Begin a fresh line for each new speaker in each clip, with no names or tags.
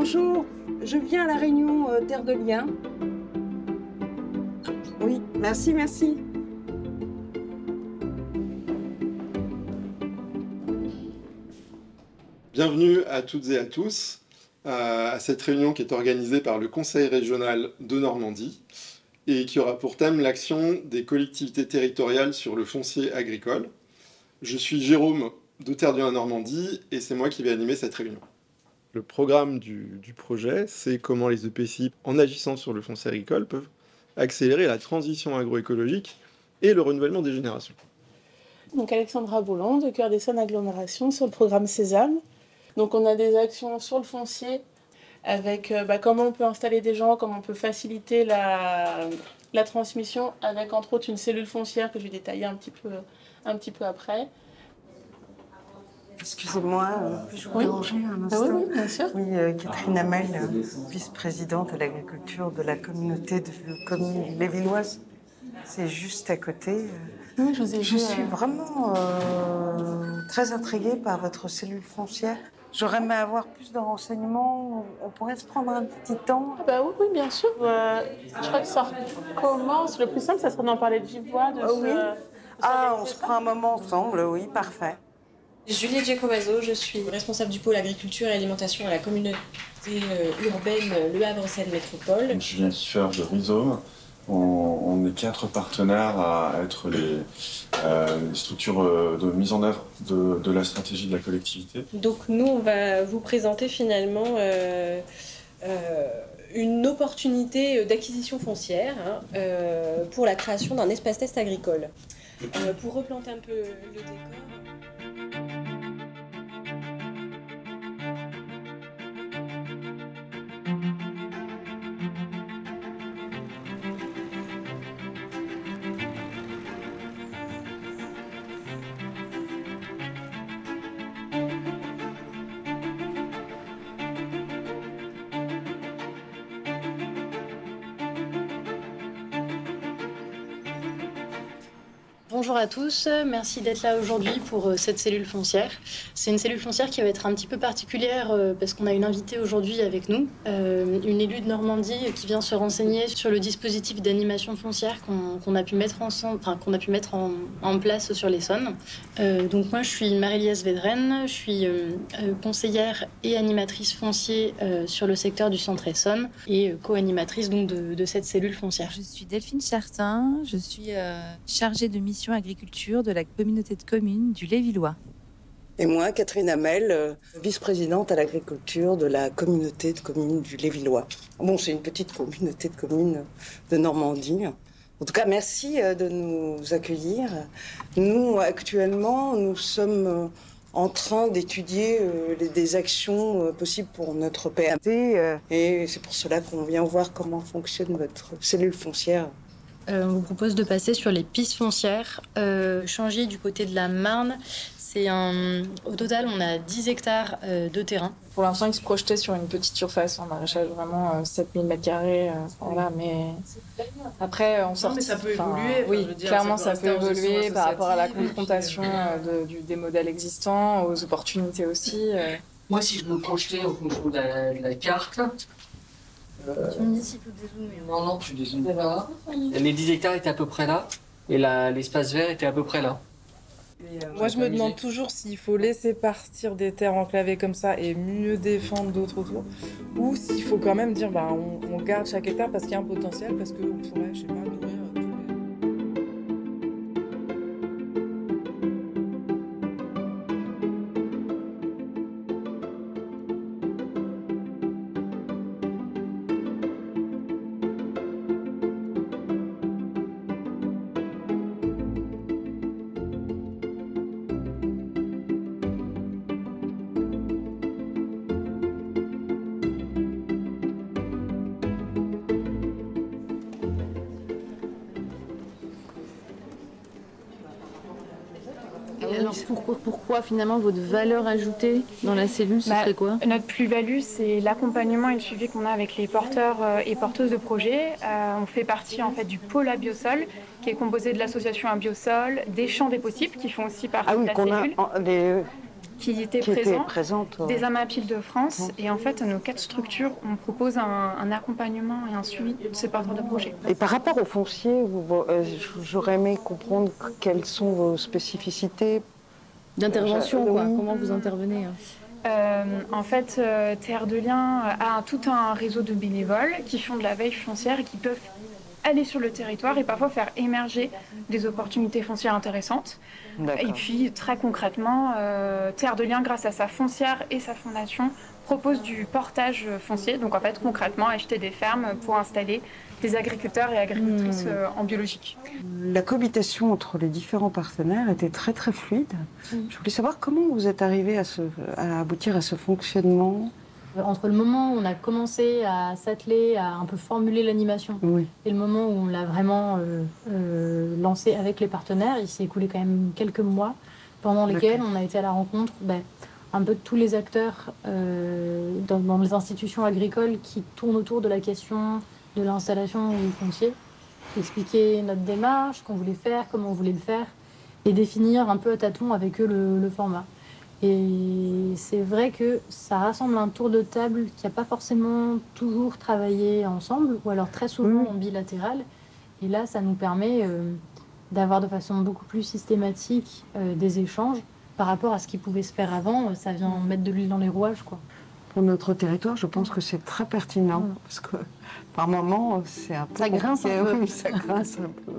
Bonjour, je viens à la réunion Terre de Liens. Oui, merci, merci.
Bienvenue à toutes et à tous à cette réunion qui est organisée par le Conseil régional de Normandie et qui aura pour thème l'action des collectivités territoriales sur le foncier agricole. Je suis Jérôme de Terre de Liens Normandie et c'est moi qui vais animer cette réunion. Le programme du projet, c'est comment les EPCI, en agissant sur le foncier agricole, peuvent accélérer la transition agroécologique et le renouvellement des générations.
Donc Alexandra Boulan, de Cœur d'Essonne Agglomération, sur le programme Sésame. Donc on a des actions sur le foncier avec comment on peut installer des gens, comment on peut faciliter la transmission, avec entre autres une cellule foncière que je vais détailler un petit peu après.
Excusez-moi, je vous déranger un instant.
Oui, bien sûr.
Oui, Catherine Hamel, vice-présidente à l'agriculture de la communauté de communes lévilloises. C'est juste à côté.
Oui,
je suis vraiment très intriguée par votre cellule foncière. J'aurais aimé avoir plus de renseignements. On pourrait se prendre un petit temps.
Oui, bien sûr. Je crois que ça recommence. Le plus simple, ça serait d'en parler de vive voix.
On se prend un moment ensemble, oui, parfait.
Juliette Giacomazzo, je suis responsable du pôle agriculture et alimentation à la communauté urbaine Le Havre-Seine Métropole.
Je viens faire de Rhizome. On est 4 partenaires à être les structures de mise en œuvre de la stratégie de la collectivité.
Donc nous, on va vous présenter finalement une opportunité d'acquisition foncière pour la création d'un espace test agricole. Pour replanter un peu le décor.
Bonjour à tous, merci d'être là aujourd'hui pour cette cellule foncière. C'est une cellule foncière qui va être un petit peu particulière parce qu'on a une invitée aujourd'hui avec nous, une élue de Normandie qui vient se renseigner sur le dispositif d'animation foncière qu'on a pu mettre en place sur l'Essonne. Donc moi je suis Marie-Liesse Védrenne, je suis conseillère et animatrice foncier sur le secteur du centre Essonne et co-animatrice donc de cette cellule foncière.
Je suis Delphine Chartin, je suis chargée de mission agriculture de la communauté de communes du Lévillois.
Et moi, Catherine Hamel, vice-présidente à l'agriculture de la communauté de communes du Lévillois. Bon, c'est une petite communauté de communes de Normandie. En tout cas, merci de nous accueillir. Nous, actuellement, nous sommes en train d'étudier des actions possibles pour notre PAT. Et c'est pour cela qu'on vient voir comment fonctionne votre cellule foncière.
On vous propose de passer sur les pistes foncières, changer du côté de la Marne. Au total, on a 10 hectares de terrain.
Pour l'instant, ils se projetaient sur une petite surface en maraîchage, vraiment 7000 m². Voilà, mais après, on sort.
Mais ça peut évoluer.
Oui, clairement, ça peut évoluer par rapport à la confrontation des modèles existants, aux opportunités aussi.
Moi, si je me projetais en fonction de la carte.
Tu me dis s'il faut dézoomer.
Non, tu dézoomes pas. Les 10 hectares étaient à peu près là, et l'espace vert était à peu près là.
Moi, je me demande toujours s'il faut laisser partir des terres enclavées comme ça et mieux défendre d'autres autour, ou s'il faut quand même dire on garde chaque hectare parce qu'il y a un potentiel, parce qu'on pourrait, je sais pas, nourrir tous les...
Et alors pourquoi finalement votre valeur ajoutée dans la cellule, ce serait quoi?
Notre plus-value, c'est l'accompagnement et le suivi qu'on a avec les porteurs et porteuses de projets. On fait partie en fait du pôle Abiosol, qui est composé de l'association Abiosol, des champs des possibles, qui font aussi partie de la cellule. qui étaient présents, des AMAPIL de France. Et en fait, nos 4 structures, on propose un accompagnement et un suivi de ces porteurs de projets.
Et par rapport au foncier, j'aurais aimé comprendre quelles sont vos spécificités
d'intervention, quoi. Comment vous intervenez
En fait, Terre de Liens a tout un réseau de bénévoles qui font de la veille foncière et qui peuvent aller sur le territoire et parfois faire émerger des opportunités foncières intéressantes. Et puis, très concrètement, Terre de Liens, grâce à sa foncière et sa fondation, propose du portage foncier. Donc, en fait, concrètement, acheter des fermes pour installer des agriculteurs et agricultrices en biologique.
La cohabitation entre les différents partenaires était très très fluide. Je voulais savoir comment vous êtes arrivé à aboutir à ce fonctionnement.
Entre le moment où on a commencé à s'atteler, à un peu formuler l'animation, et le moment où on l'a vraiment lancé avec les partenaires, il s'est écoulé quand même quelques mois, pendant lesquels on a été à la rencontre un peu de tous les acteurs dans les institutions agricoles qui tournent autour de la question de l'installation du foncier, expliquer notre démarche, qu'on voulait faire, comment on voulait le faire, et définir un peu à tâtons avec eux le format. Et c'est vrai que ça rassemble un tour de table qui n'a pas forcément toujours travaillé ensemble, ou alors très souvent en bilatéral. Et là, ça nous permet d'avoir de façon beaucoup plus systématique des échanges par rapport à ce qui pouvait se faire avant. Ça vient mettre de l'huile dans les rouages, quoi.
Pour notre territoire, je pense que c'est très pertinent, parce que par moments, c'est un peu...
Ça grince un peu.
Oui, ça grince un peu.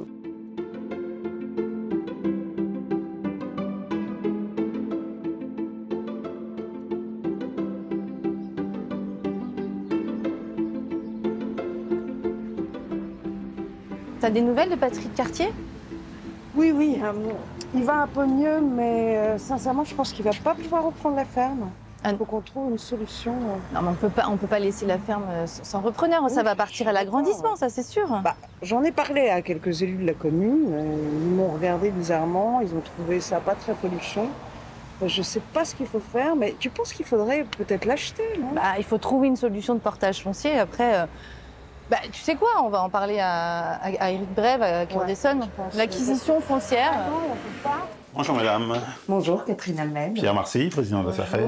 T'as des nouvelles de Patrick Cartier?
Oui, il va un peu mieux, mais sincèrement, je pense qu'il ne va pas pouvoir reprendre la ferme. Il faut qu'on trouve une solution.
Non, mais on peut pas laisser la ferme sans repreneur. Ça va partir à l'agrandissement, ça c'est sûr.
J'en ai parlé à quelques élus de la commune. Ils m'ont regardé bizarrement. Ils ont trouvé ça pas très folichon. Je ne sais pas ce qu'il faut faire, mais tu penses qu'il faudrait peut-être l'acheter, non?
Il faut trouver une solution de portage foncier. Après, tu sais quoi? On va en parler à Éric Brève, à Cœur d'Essonne. L'acquisition foncière.
Bonjour madame.
Bonjour Catherine Hamel.
Pierre Marcy, président de la SAFER.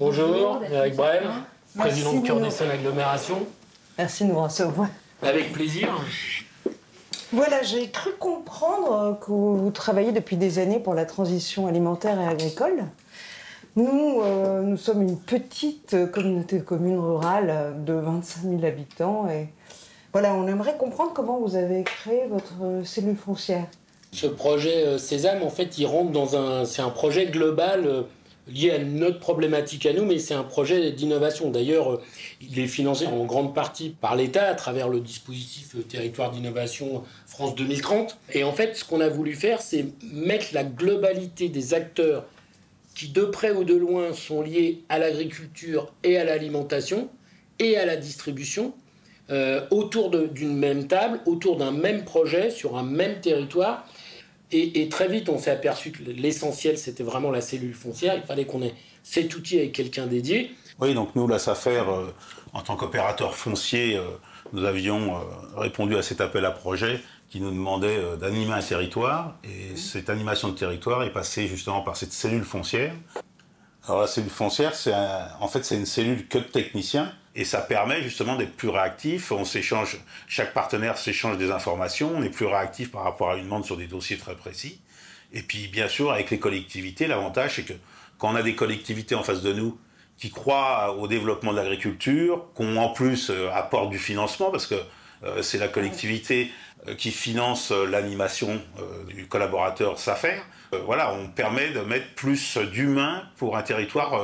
Bonjour, Éric Brève, président de Cœur d'Essonne Agglomération.
Merci de nous recevoir.
Avec plaisir.
Voilà, j'ai cru comprendre que vous travaillez depuis des années pour la transition alimentaire et agricole. Nous sommes une petite communauté de communes rurales de 25 000 habitants. Et voilà, on aimerait comprendre comment vous avez créé votre cellule foncière.
Ce projet Sésame, en fait, il rentre c'est un projet global lié à notre problématique à nous, mais c'est un projet d'innovation. D'ailleurs, il est financé en grande partie par l'État à travers le dispositif Territoire d'innovation France 2030. Et en fait, ce qu'on a voulu faire, c'est mettre la globalité des acteurs qui, de près ou de loin, sont liés à l'agriculture et à l'alimentation et à la distribution, autour d'une même table, autour d'un même projet, sur un même territoire. Et très vite, on s'est aperçu que l'essentiel, c'était vraiment la cellule foncière. Il fallait qu'on ait cet outil avec quelqu'un dédié.
Oui, donc nous, la SAFER, en tant qu'opérateur foncier, nous avions répondu à cet appel à projet qui nous demandait d'animer un territoire. Et cette animation de territoire est passée justement par cette cellule foncière. Alors la cellule foncière, en fait, c'est une cellule que de techniciens. Et ça permet justement d'être plus réactif. Chaque partenaire s'échange des informations. On est plus réactif par rapport à une demande sur des dossiers très précis. Et puis, bien sûr, avec les collectivités, l'avantage, c'est que quand on a des collectivités en face de nous qui croient au développement de l'agriculture, qu'on en plus apporte du financement, parce que c'est la collectivité qui finance l'animation du collaborateur SAFER. Voilà, on permet de mettre plus d'humains pour un territoire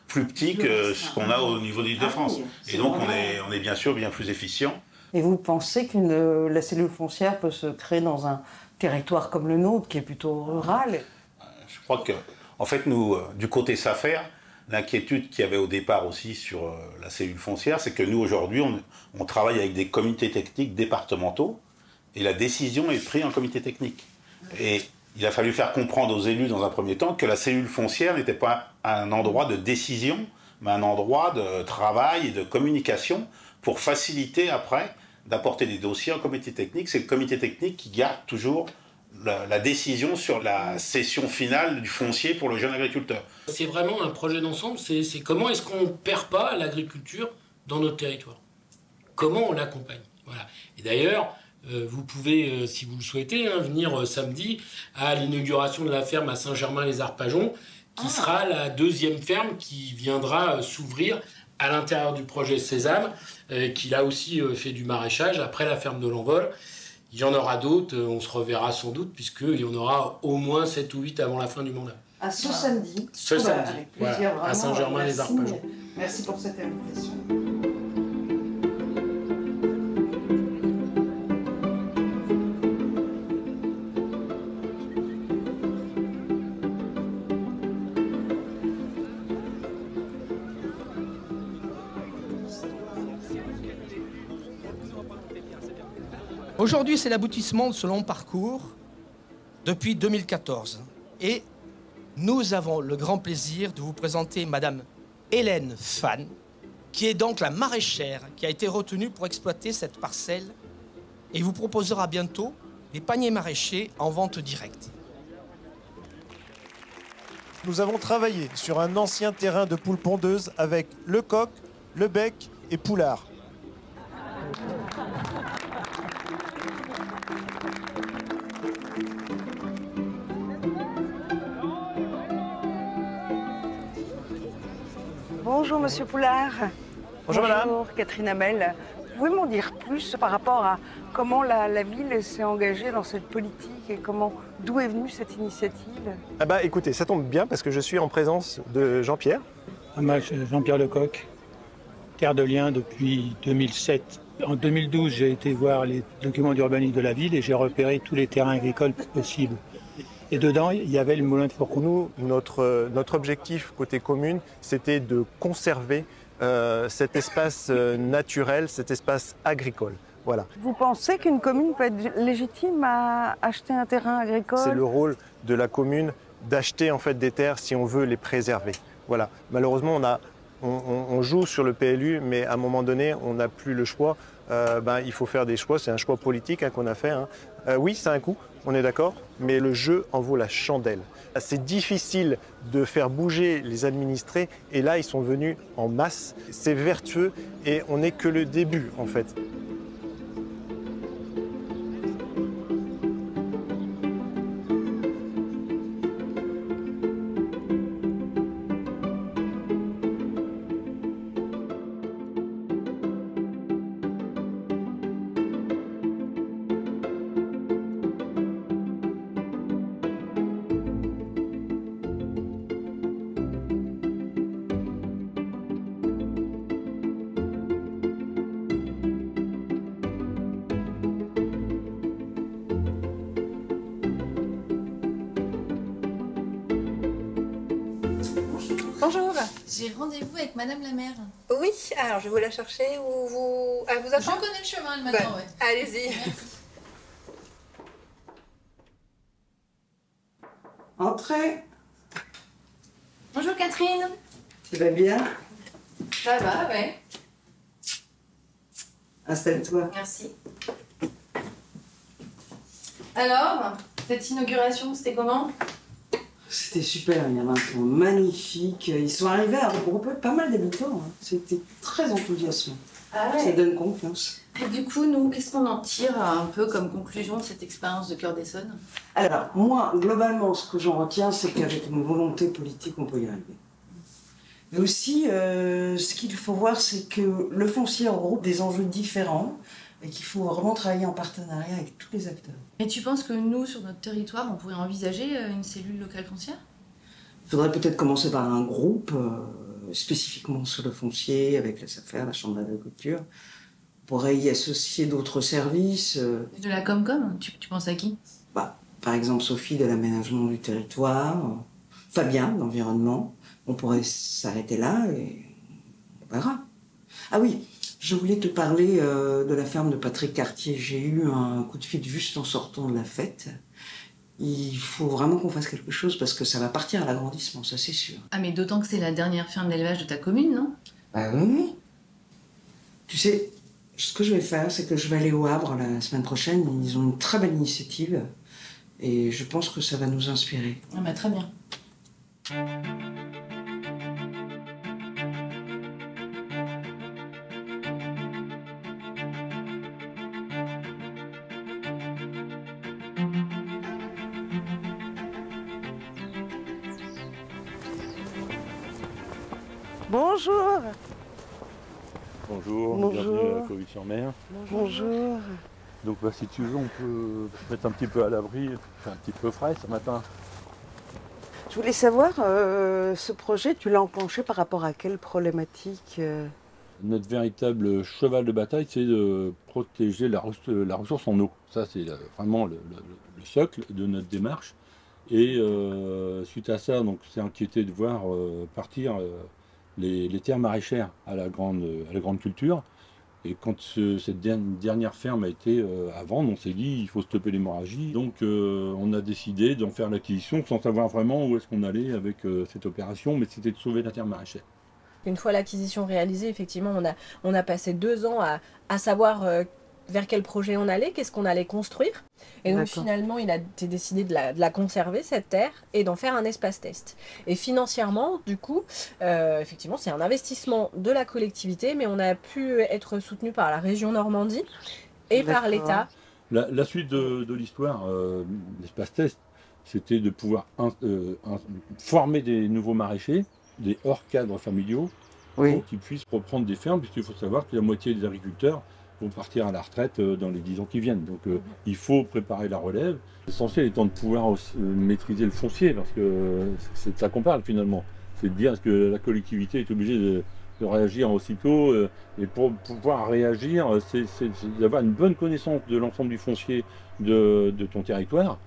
plus petit que ce qu'on a au niveau de l'Île-de-France. Et donc, on est bien sûr bien plus efficient.
Et vous pensez que la cellule foncière peut se créer dans un territoire comme le nôtre, qui est plutôt rural?
Je crois que, en fait, nous, du côté SAFER, l'inquiétude qu'il y avait au départ aussi sur la cellule foncière, c'est que nous, aujourd'hui, on travaille avec des comités techniques départementaux et la décision est prise en comité technique. Et il a fallu faire comprendre aux élus dans un premier temps que la cellule foncière n'était pas un endroit de décision, mais un endroit de travail et de communication pour faciliter après d'apporter des dossiers en comité technique. C'est le comité technique qui garde toujours la décision sur la cession finale du foncier pour le jeune agriculteur.
C'est vraiment un projet d'ensemble, c'est comment est-ce qu'on ne perd pas l'agriculture dans notre territoire. Comment on l'accompagne. Voilà. Et d'ailleurs, vous pouvez, si vous le souhaitez, venir samedi à l'inauguration de la ferme à Saint-Germain-les-Arpajons, qui sera la deuxième ferme qui viendra s'ouvrir à l'intérieur du projet Sésame, qui là aussi fait du maraîchage après la ferme de l'Envol. Il y en aura d'autres, on se reverra sans doute, puisqu'il y en aura au moins 7 ou 8 avant la fin du mandat.
À ce samedi.
Ce samedi, voilà, à Saint-Germain-les-Arpajons.
Merci pour cette invitation.
Aujourd'hui, c'est l'aboutissement de ce long parcours depuis 2014. Et nous avons le grand plaisir de vous présenter Madame Hélène Fan, qui est donc la maraîchère qui a été retenue pour exploiter cette parcelle et vous proposera bientôt des paniers maraîchers en vente directe.
Nous avons travaillé sur un ancien terrain de poules pondeuses avec le coq, le bec et poulard.
Bonjour Monsieur Poulard.
Bonjour Madame.
Bonjour Catherine Hamel. Vous pouvez m'en dire plus par rapport à comment la ville s'est engagée dans cette politique et d'où est venue cette initiative?
Ah bah écoutez, ça tombe bien parce que je suis en présence de Jean-Pierre.
Moi, Jean-Pierre Lecoq, Terre de Liens depuis 2007. En 2012, j'ai été voir les documents d'urbanisme de la ville et j'ai repéré tous les terrains agricoles possibles. Et dedans, il y avait le moulin de Fourcon.
Nous, notre objectif côté commune, c'était de conserver cet espace naturel, cet espace agricole. Voilà.
Vous pensez qu'une commune peut être légitime à acheter un terrain agricole?
C'est le rôle de la commune d'acheter en fait des terres si on veut les préserver. Voilà. Malheureusement, on joue sur le PLU, mais à un moment donné, on n'a plus le choix. Il faut faire des choix. C'est un choix politique qu'on a fait. Oui, c'est un coût, on est d'accord, mais le jeu en vaut la chandelle. C'est difficile de faire bouger les administrés, et là, ils sont venus en masse. C'est vertueux, et on n'est que le début, en fait.
Bonjour.
J'ai rendez-vous avec Madame la maire.
Oui, alors je vais vous la chercher ou vous... Elle vous attend?
Je connais le chemin, elle m'attend,
Bah,
ouais.
Allez-y.
Entrez.
Bonjour Catherine.
Tu vas bien?
Ça va, ouais.
Installe-toi.
Merci. Alors, cette inauguration, c'était comment?
C'était super, il y avait un temps magnifique. Ils sont arrivés à regrouper pas mal d'habitants. C'était très enthousiasmant.
Ah ouais.
Ça donne confiance.
Et du coup, nous, qu'est-ce qu'on en tire un peu comme conclusion de cette expérience de Cœur d'Essonne?
Alors, moi, globalement, ce que j'en retiens, c'est qu'avec une volonté politique, on peut y arriver. Mais aussi, ce qu'il faut voir, c'est que le foncier regroupe des enjeux différents et qu'il faut vraiment travailler en partenariat avec tous les acteurs.
Et tu penses que nous, sur notre territoire, on pourrait envisager une cellule locale foncière?
Il faudrait peut-être commencer par un groupe spécifiquement sur le foncier, avec la SAFER, la Chambre d'agriculture. On pourrait y associer d'autres services.
De la Comcom, tu penses à qui?
Par exemple, Sophie de l'aménagement du territoire, Fabien de l'environnement. On pourrait s'arrêter là et on verra. Ah oui, je voulais te parler de la ferme de Patrick Cartier. J'ai eu un coup de fil juste en sortant de la fête. Il faut vraiment qu'on fasse quelque chose parce que ça va partir à l'agrandissement, ça c'est sûr.
Ah mais d'autant que c'est la dernière ferme d'élevage de ta commune, non?
Bah oui. Tu sais, ce que je vais faire, c'est que je vais aller au Havre la semaine prochaine. Ils ont une très belle initiative. Et je pense que ça va nous inspirer.
Ah bah, très bien.
Bonjour.
Bonjour,
Bonjour.
bienvenue à Covy-sur-Mer.
Bonjour.
Donc bah, si tu veux, on peut se mettre un petit peu à l'abri, il fait un petit peu frais ce matin.
Je voulais savoir, ce projet, tu l'as enclenché par rapport à quelle problématique
Notre véritable cheval de bataille, c'est de protéger la ressource en eau. Ça, c'est vraiment le socle de notre démarche. Et suite à ça, donc, c'est inquiété de voir partir les terres maraîchères à la grande culture. Et quand cette dernière ferme a été à vendre, on s'est dit il faut stopper l'hémorragie. Donc on a décidé d'en faire l'acquisition sans savoir vraiment où est-ce qu'on allait avec cette opération, mais c'était de sauver la terre maraîchère.
Une fois l'acquisition réalisée, effectivement, on a passé 2 ans à savoir vers quel projet on allait, qu'est-ce qu'on allait construire. Et donc finalement, il a été décidé de la conserver, cette terre, et d'en faire un espace test. Et financièrement, du coup, effectivement, c'est un investissement de la collectivité, mais on a pu être soutenu par la région Normandie et par l'État.
La suite de l'histoire, l'espace test, c'était de pouvoir former des nouveaux maraîchers, des hors-cadres familiaux, pour qu'ils puissent reprendre des fermes, puisqu'il faut savoir que la moitié des agriculteurs vont partir à la retraite dans les 10 ans qui viennent. Donc il faut préparer la relève. L'essentiel étant de pouvoir maîtriser le foncier, parce que c'est de ça qu'on parle finalement. C'est de dire que la collectivité est obligée de réagir aussitôt. Et pour pouvoir réagir, c'est d'avoir une bonne connaissance de l'ensemble du foncier de ton territoire.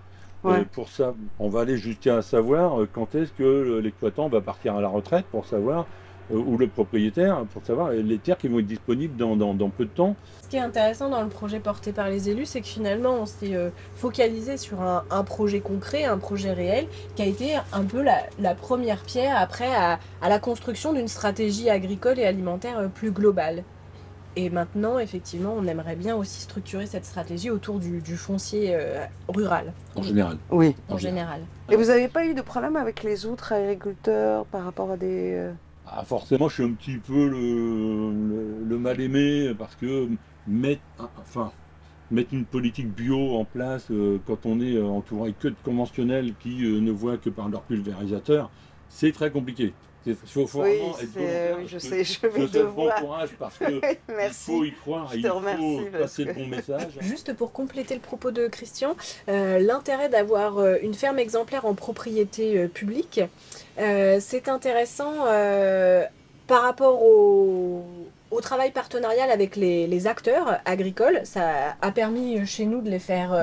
Pour ça, on va aller jusqu'à savoir quand est-ce que l'exploitant va partir à la retraite, pour savoir ou le propriétaire, pour savoir les terres qui vont être disponibles dans peu de temps.
Ce qui est intéressant dans le projet porté par les élus, c'est que finalement on s'est focalisé sur un projet concret, un projet réel, qui a été un peu la première pierre après à la construction d'une stratégie agricole et alimentaire plus globale. Et maintenant, effectivement, on aimerait bien aussi structurer cette stratégie autour du foncier rural.
En général.
Oui.
En général.
Et vous n'avez pas eu de problème avec les autres agriculteurs par rapport à des...
Ah, forcément, je suis un petit peu le mal-aimé, parce que mettre une politique bio en place quand on est entouré que de conventionnels qui ne voient que par leur pulvérisateur, c'est très compliqué. Il faut vraiment être volontaire.
Oui, je sais, je vais devoir.
Bon courage, parce qu'il faut y croire, il faut passer le bon message.
Juste pour compléter le propos de Christian, l'intérêt d'avoir une ferme exemplaire en propriété publique, c'est intéressant par rapport au travail partenarial avec les acteurs agricoles. Ça a permis chez nous de les faire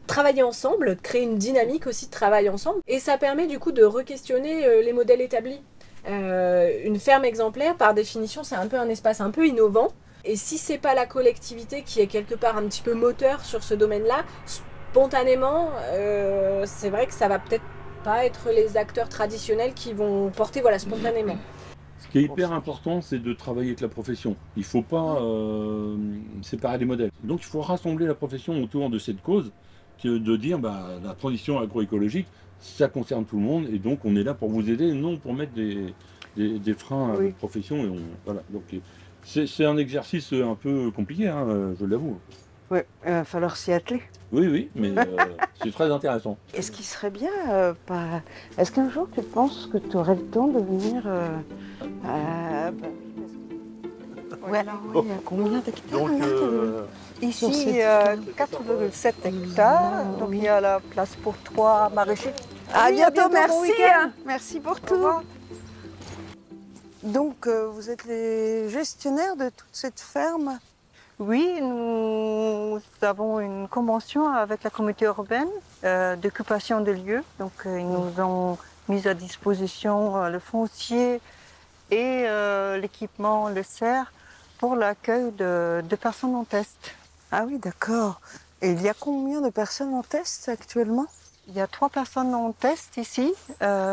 travailler ensemble, de créer une dynamique aussi de travail ensemble. Et ça permet du coup de re-questionner les modèles établis. Une ferme exemplaire, par définition, c'est un peu un espace un peu innovant. Et si c'est pas la collectivité qui est quelque part un petit peu moteur sur ce domaine-là, spontanément, c'est vrai que ça va peut-être pas être les acteurs traditionnels qui vont porter spontanément.
Ce qui est hyper important, c'est de travailler avec la profession. Il ne faut pas séparer les modèles. Donc il faut rassembler la profession autour de cette cause, de dire la transition agroécologique, ça concerne tout le monde, et donc on est là pour vous aider, non pour mettre des freins à votre profession. Et voilà. Donc c'est un exercice un peu compliqué, hein, je l'avoue.
Oui, il va falloir s'y atteler.
Oui, mais c'est très intéressant.
Est-ce qu'il serait bien, est-ce qu'un jour tu penses que tu aurais le temps de venir Oui, il y a combien d'hectares
donc,
ici,
4,7 hectares, donc il y a la place pour 3 maraîchers.
À bientôt,
bon
merci.
week-end.
Merci pour tout. Donc, vous êtes les gestionnaires de toute cette ferme?
Oui, nous avons une convention avec la communauté urbaine d'occupation de lieux. Donc, ils nous ont mis à disposition le foncier et l'équipement, le cerf, pour l'accueil de personnes en test.
Ah oui, d'accord. Et il y a combien de personnes en test actuellement?
Il y a 3 personnes en test ici.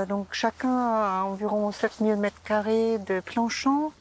Donc, chacun a environ 7000 m² de planchons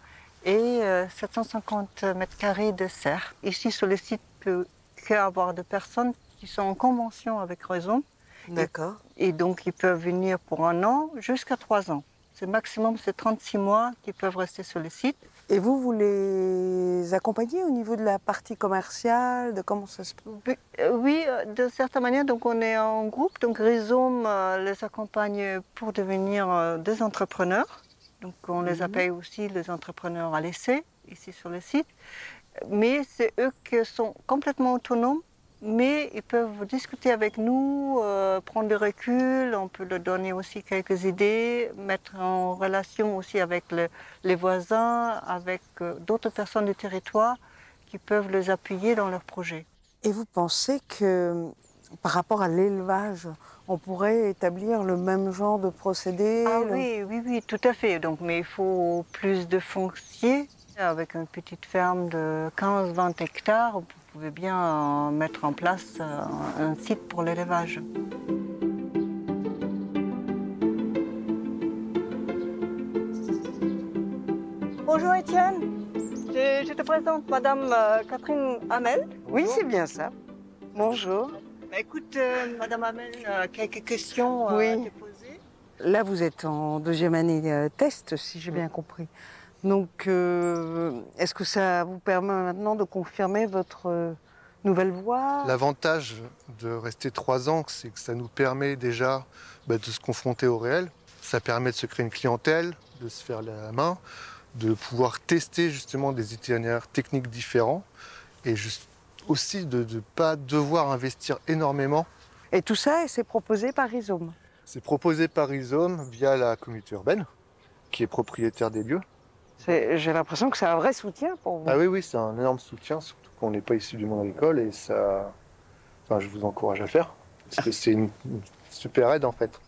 et 750 m² de serre. Ici, sur le site, il peut y avoir de personnes qui sont en convention avec Rhizome.
D'accord.
Et donc, ils peuvent venir pour 1 an jusqu'à 3 ans. C'est maximum, c'est 36 mois qu'ils peuvent rester sur le site.
Et vous les accompagnez au niveau de la partie commerciale, de comment ça se passe?
Oui, de certaine manière, donc on est en groupe. Donc Rhizome les accompagne pour devenir des entrepreneurs. Donc on les appelle aussi les entrepreneurs à l'essai, ici sur le site. Mais c'est eux qui sont complètement autonomes. Mais ils peuvent discuter avec nous, prendre du recul, on peut leur donner aussi quelques idées, mettre en relation aussi avec les voisins, avec d'autres personnes du territoire qui peuvent les appuyer dans leurs projets.
Et vous pensez que par rapport à l'élevage, on pourrait établir le même genre de procédé?
Oui, tout à fait. Donc, mais il faut plus de foncier. Avec une petite ferme de 15-20 hectares, vous pouvez bien mettre en place un site pour l'élevage.
Bonjour Étienne.
Je te présente Madame Catherine Hamel.
Oui, c'est bien ça. Bonjour.
Écoute, Madame Hamel, quelques questions à te poser.
Là, vous êtes en 2e année test, si j'ai bien compris. Donc, est-ce que ça vous permet maintenant de confirmer votre nouvelle voie?
L'avantage de rester 3 ans, c'est que ça nous permet déjà de se confronter au réel. Ça permet de se créer une clientèle, de se faire la main, de pouvoir tester justement des itinéraires techniques différents et aussi de ne pas devoir investir énormément.
Et tout ça, c'est proposé par Rhizome?
C'est proposé par Rhizome via la communauté urbaine, qui est propriétaire des lieux.
J'ai l'impression que c'est un vrai soutien pour vous.
Ah oui, c'est un énorme soutien, surtout qu'on n'est pas issu du monde agricole et ça, enfin, je vous encourage à le faire, parce que c'est une super aide en fait.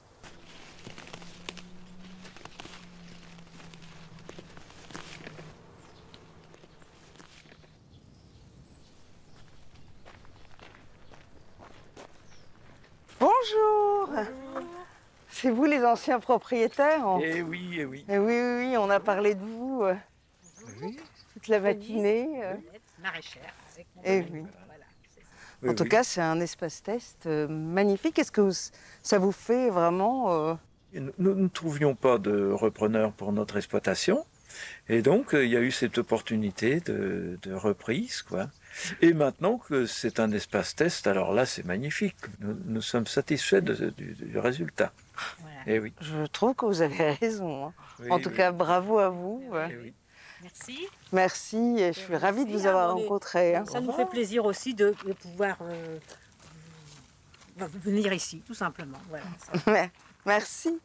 Bonjour. C'est vous les anciens propriétaires?
Eh oui, eh oui.
Eh oui, on a parlé de vous toute la matinée.
Maraîchère.
Eh oui. En tout cas, c'est un espace test magnifique. Est-ce que ça vous fait vraiment...
Nous ne trouvions pas de repreneur pour notre exploitation. Et donc, il y a eu cette opportunité de reprise, quoi. Et maintenant que c'est un espace test, alors là, c'est magnifique. Nous sommes satisfaits du résultat.
Voilà.
Et oui.
Je trouve que vous avez raison. Hein.
Oui,
en tout cas, bravo à vous.
Oui.
Merci.
Merci, et je suis ravie de vous avoir rencontré. Hein.
Ça nous fait plaisir aussi de pouvoir venir ici, tout simplement. Voilà,
merci.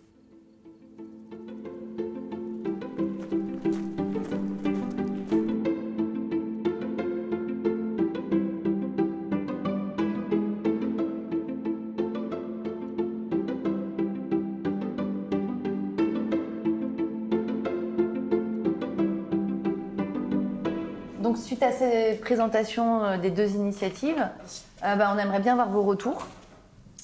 Donc suite à ces présentations des 2 initiatives, on aimerait bien voir vos retours.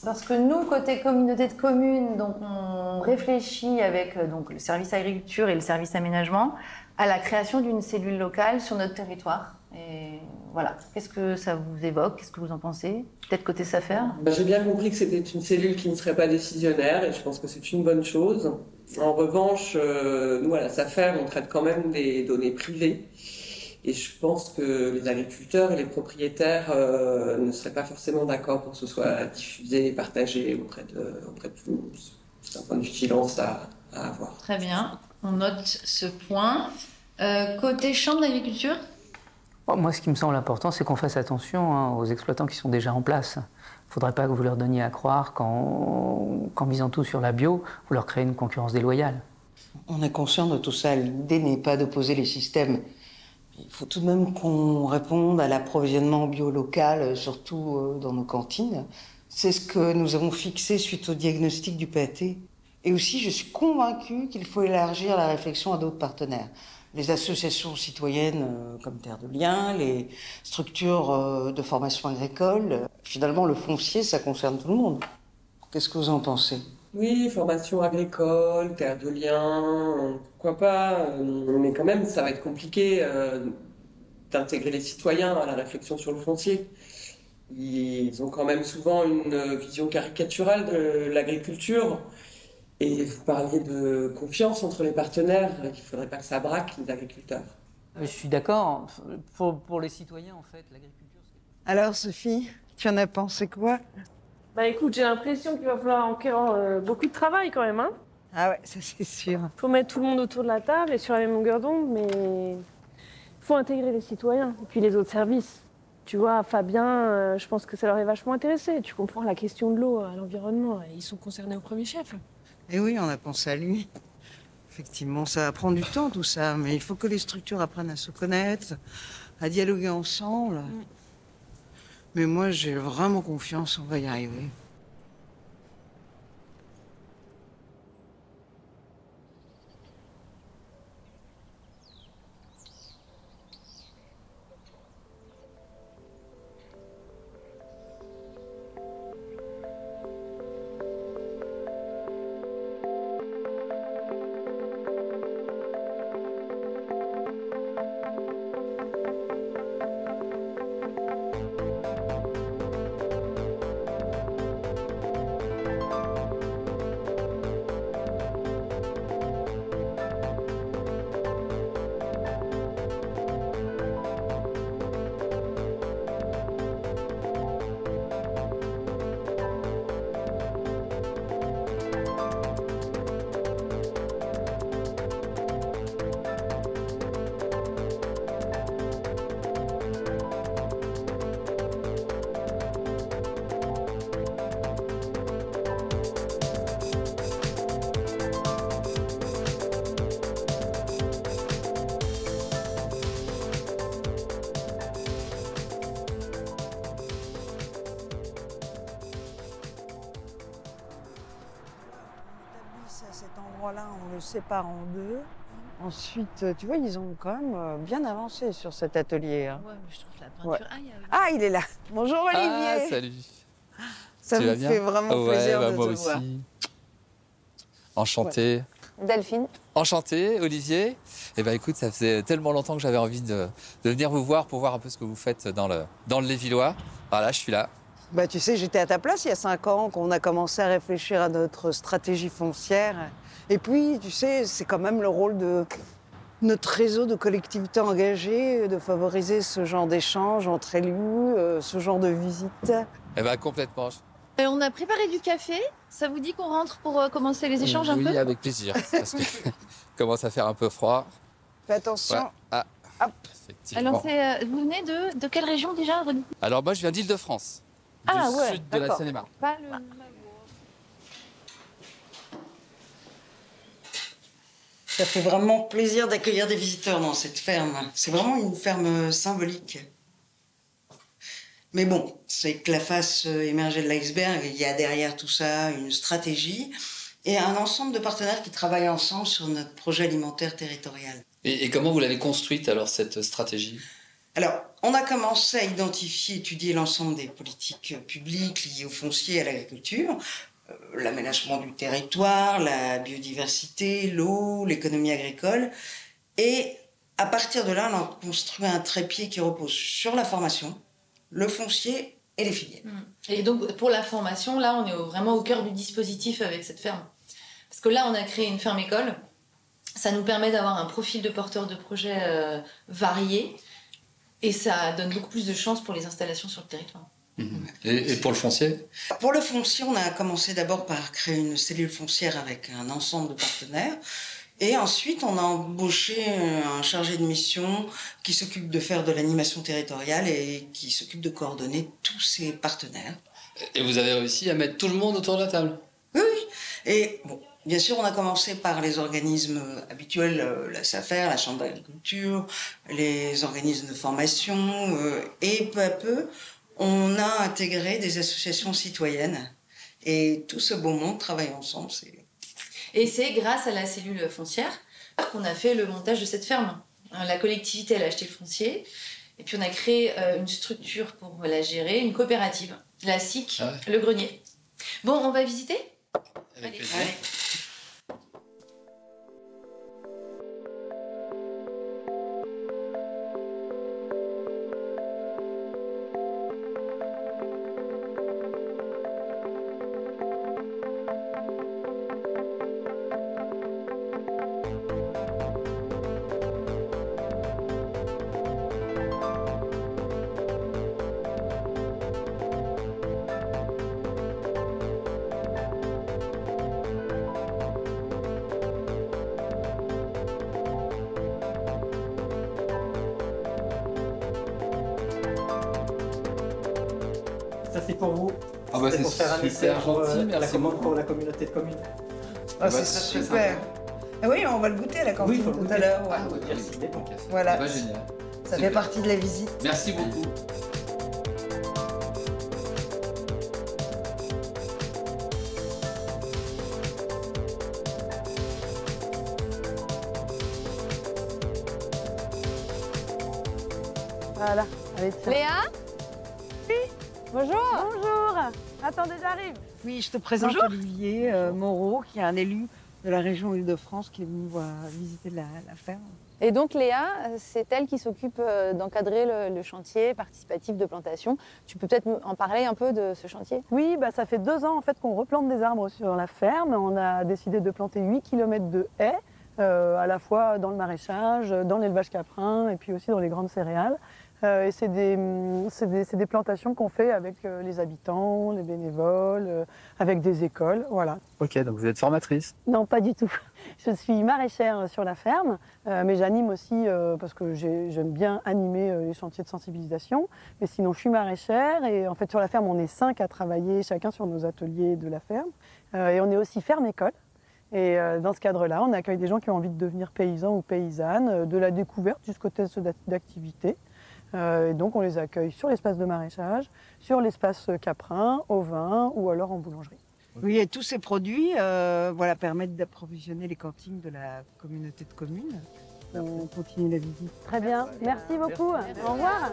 Parce que nous, côté communauté de communes, donc on réfléchit avec donc, le service agriculture et le service aménagement à la création d'une cellule locale sur notre territoire. Et voilà, qu'est-ce que ça vous évoque? Qu'est-ce que vous en pensez? Peut-être côté SAFER?
J'ai bien compris que c'était une cellule qui ne serait pas décisionnaire et je pense que c'est une bonne chose. En revanche, nous à la SAFER, on traite quand même des données privées. Et je pense que les agriculteurs et les propriétaires ne seraient pas forcément d'accord pour que ce soit diffusé et partagé auprès de tout le monde. C'est un point de vigilance à avoir.
Très bien, on note ce point. Côté chambre d'agriculture?
Moi, ce qui me semble important, c'est qu'on fasse attention aux exploitants qui sont déjà en place. Il ne faudrait pas que vous leur donniez à croire qu'en misant tout sur la bio, vous leur créez une concurrence déloyale.
On est conscient de tout ça. L'idée n'est pas d'opposer les systèmes. Il faut tout de même qu'on réponde à l'approvisionnement bio local, surtout dans nos cantines. C'est ce que nous avons fixé suite au diagnostic du PAT. Et aussi, je suis convaincue qu'il faut élargir la réflexion à d'autres partenaires. Les associations citoyennes comme Terre de Liens, les structures de formation agricole. Finalement, le foncier, ça concerne tout le monde. Qu'est-ce que vous en pensez ?
Oui, formation agricole, Terre de Liens, pourquoi pas. Mais quand même, ça va être compliqué d'intégrer les citoyens à la réflexion sur le foncier. Ils ont quand même souvent une vision caricaturale de l'agriculture. Et vous parliez de confiance entre les partenaires, il ne faudrait pas que ça braque les agriculteurs.
Je suis d'accord. Pour les citoyens, en fait, l'agriculture...
Alors, Sophie, tu en as pensé quoi?
Bah écoute, j'ai l'impression qu'il va falloir encore beaucoup de travail quand même. Hein.
Ah ouais, ça c'est sûr.
Faut mettre tout le monde autour de la table et sur la même longueur d'onde, mais il faut intégrer les citoyens et puis les autres services. Tu vois, Fabien, je pense que ça leur est vachement intéressé. Tu comprends la question de l'eau, l'environnement, ils sont concernés au premier chef.
Et oui, on a pensé à lui. Effectivement, ça va prendre du temps tout ça, mais il faut que les structures apprennent à se connaître, à dialoguer ensemble. Mais moi, j'ai vraiment confiance, on va y arriver. À cet endroit-là, on le sépare en deux. Ensuite, tu vois, ils ont quand même bien avancé sur cet atelier. Hein.
Ouais, mais je trouve la peinture...
Ouais. Ah, il est là. Bonjour Olivier.
Ah, salut.
Ça
tu
me
vas bien?
fait vraiment plaisir de
moi
te
aussi.
voir.
Enchanté.
Ouais. Delphine.
Enchanté, Olivier. Eh ben, écoute, ça faisait tellement longtemps que j'avais envie de venir vous voir pour voir un peu ce que vous faites dans le Lévillois. Voilà, je suis là.
Bah, tu sais, j'étais à ta place il y a 5 ans, qu'on a commencé à réfléchir à notre stratégie foncière. Et puis, tu sais, c'est quand même le rôle de notre réseau de collectivités engagées, de favoriser ce genre d'échange entre élus, ce genre de visite.
Eh ben, complètement.
On a préparé du café. Ça vous dit qu'on rentre pour commencer les échanges un peu?
Oui, avec plaisir. Parce que commence à faire un peu froid.
Fais attention.
Ouais. Ah,
hop.
Effectivement.
Alors, vous venez de quelle région déjà?
Alors, moi, je viens d'Île-de-France.
Ah
du
ouais,
sud de la Seine-et-Marne.
Pas le...
Ça fait vraiment plaisir d'accueillir des visiteurs dans cette ferme. C'est vraiment une ferme symbolique. Mais bon, c'est que la face émergée de l'iceberg, il y a derrière tout ça une stratégie et un ensemble de partenaires qui travaillent ensemble sur notre projet alimentaire territorial.
Et comment vous l'avez construite, alors, cette stratégie?
Alors, on a commencé à identifier, étudier l'ensemble des politiques publiques liées au foncier et à l'agriculture, l'aménagement du territoire, la biodiversité, l'eau, l'économie agricole. Et à partir de là, on a construit un trépied qui repose sur la formation, le foncier et les filières.
Et donc, pour la formation, là, on est vraiment au cœur du dispositif avec cette ferme. Parce que là, on a créé une ferme-école. Ça nous permet d'avoir un profil de porteurs de projets varié. Et ça donne beaucoup plus de chances pour les installations sur le territoire.
Et pour le foncier?
Pour le foncier, on a commencé d'abord par créer une cellule foncière avec un ensemble de partenaires. Et ensuite, on a embauché un chargé de mission qui s'occupe de faire de l'animation territoriale et qui s'occupe de coordonner tous ses partenaires.
Et vous avez réussi à mettre tout le monde autour de la table?
Oui, oui. Et bon, bien sûr, on a commencé par les organismes habituels, la SAFER, la Chambre d'agriculture, les organismes de formation, et peu à peu, on a intégré des associations citoyennes. Et tout ce beau monde travaille ensemble.
Et c'est grâce à la cellule foncière qu'on a fait le montage de cette ferme. La collectivité, elle a acheté le foncier, et puis on a créé une structure pour la gérer, une coopérative, la SIC, le grenier. Bon, on va visiter?
Avec plaisir.
Ça c'est pour vous.
Ah bah c'est
pour faire un essai
super
pour,
gentil,
la
merci
commande
beaucoup.
pour la communauté de communes.
Ah, c'est super. Ah oui, on va le goûter à la cantine
faut le
tout
goûter.
à l'heure. Ouais.
Ah, ouais,
Merci.
Voilà.
Bah, génial.
Ça
Super.
fait partie de la visite.
Merci beaucoup.
Voilà. Allez, tiens.
Léa?
Oui.
Bonjour.
Bonjour. Attendez, j'arrive.
Oui, je te présente
Bonjour.
Olivier Moreau, qui est un élu de la région Île-de-France qui est venu visiter la ferme.
Et donc Léa, c'est elle qui s'occupe d'encadrer le chantier participatif de plantation. Tu peux peut-être en parler un peu de ce chantier?
Oui, bah, ça fait 2 ans en fait qu'on replante des arbres sur la ferme. On a décidé de planter 8 km de haies, à la fois dans le maraîchage, dans l'élevage caprin et puis aussi dans les grandes céréales. Et c'est des plantations qu'on fait avec les habitants, les bénévoles, avec des écoles, voilà.
Ok, donc vous êtes formatrice?
Non, pas du tout. Je suis maraîchère sur la ferme, mais j'anime aussi parce que j'aime bien animer les chantiers de sensibilisation. Mais sinon, je suis maraîchère et en fait sur la ferme, on est 5 à travailler, chacun sur nos ateliers de la ferme. Et on est aussi ferme-école. Et dans ce cadre-là, on accueille des gens qui ont envie de devenir paysans ou paysannes, de la découverte jusqu'au test d'activité. Et donc on les accueille sur l'espace de maraîchage, sur l'espace caprin, au vin ou alors en boulangerie.
Oui, et tous ces produits voilà, permettent d'approvisionner les cantines de la communauté de communes. On continue la visite.
Très bien, merci beaucoup. Au revoir.